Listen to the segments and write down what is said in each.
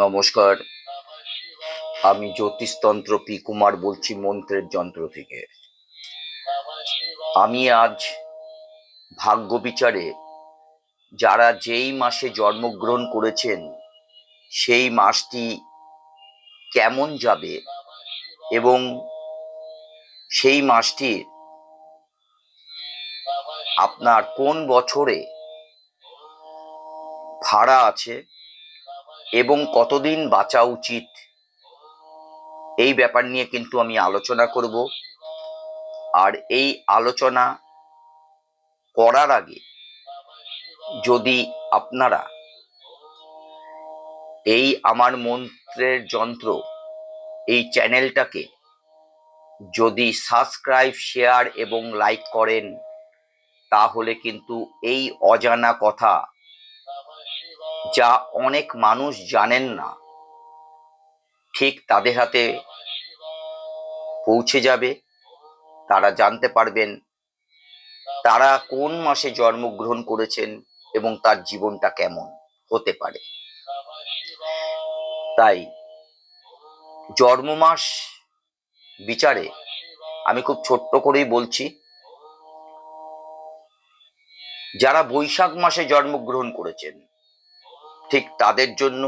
নমস্কার, আমি জ্যোতিষতন্ত্র পি কুমার বলছি মন্ত্রের যন্ত্র থেকে। আমি আজ ভাগ্য বিচারে যারা যেই মাসে জন্মগ্রহণ করেছেন সেই মাসটি কেমন যাবে এবং সেই মাসটির আপনার কোন বছরে ভাড়া আছে এবং কতদিন বাঁচা উচিত, এই ব্যাপার নিয়ে কিন্তু আমি আলোচনা করব। আর এই আলোচনা করার আগে যদি আপনারা এই আমার মন্ত্রের যন্ত্র এই চ্যানেলটাকে যদি সাবস্ক্রাইব, শেয়ার এবং লাইক করেন, তাহলে কিন্তু এই অজানা কথা যা অনেক মানুষ জানেন না, ঠিক তাদের হাতে পৌঁছে যাবে। তারা জানতে পারবেন তারা কোন মাসে জন্মগ্রহণ করেছেন এবং তার জীবনটা কেমন হতে পারে। তাই জন্ম মাস বিচারে আমি খুব ছোট্ট করেই বলছি, যারা বৈশাখ মাসে জন্মগ্রহণ করেছেন ঠিক তাদের জন্য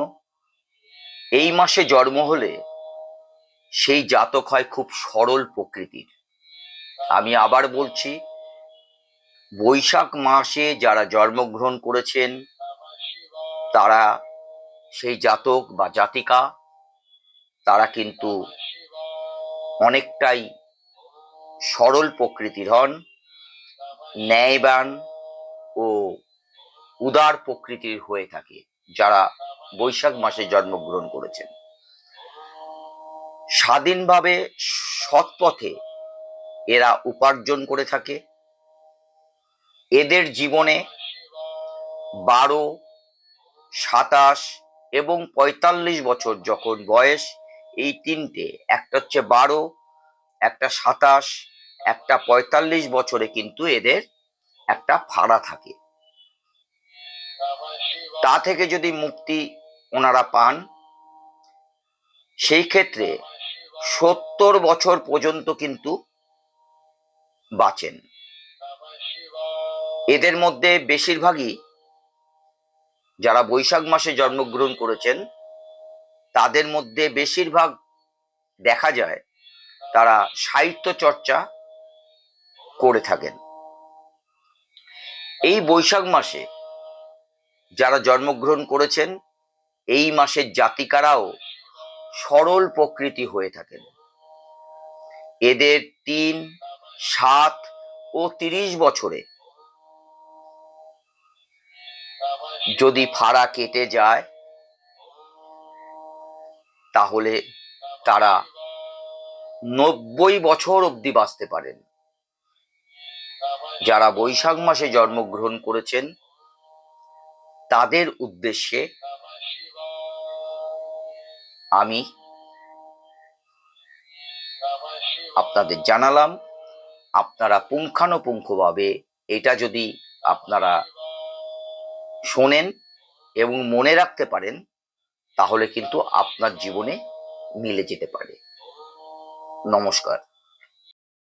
এই মাসে জন্ম হলে সেই জাতক হয় খুব সরল প্রকৃতির। আমি আবার বলছি, বৈশাখ মাসে যারা জন্মগ্রহণ করেছেন তারা সেই জাতক বা জাতিকা তারা কিন্তু অনেকটাই সরল প্রকৃতির হন, ন্যায়বান ও উদার প্রকৃতির হয়ে থাকে। যারা বৈশাখ মাসে জন্মগ্রহণ করেছেন স্বাধীনভাবে সৎ পথে এরা উপার্জন করে থাকে। এদের জীবনে 12, 27 এবং 45 বছর যখন বয়স, এই তিনটে, একটা হচ্ছে 12, একটা 27, একটা 45 বছরে কিন্তু এদের একটা ভাড়া থাকে। তা থেকে যদি মুক্তি ওনারা পান, সেই ক্ষেত্রে 70 বছর পর্যন্ত কিন্তু বাঁচেন। এদের মধ্যে বেশিরভাগই যারা বৈশাখ মাসে জন্মগ্রহণ করেছেন তাদের মধ্যে বেশিরভাগ দেখা যায় তারা সাহিত্য চর্চা করে থাকেন। এই বৈশাখ মাসে যারা জন্মগ্রহণ করেছেন এই মাসের জাতিকারাও সরল প্রকৃতি হয়ে থাকেন। এদের 3, 7 ও 30 বছরে যদি ভাড়া কেটে যায় তাহলে তারা 90 বছর অবধি বাঁচতে পারেন। যারা বৈশাখ মাসে জন্মগ্রহণ করেছেন তাদের উদ্দেশ্যে আমি আপনাদের জানালাম। আপনারা পুঙ্খানুপুঙ্খভাবে এটা যদি আপনারা শোনেন এবং মনে রাখতে পারেন, তাহলে কিন্তু আপনার জীবনে মিলে যেতে পারে। নমস্কার।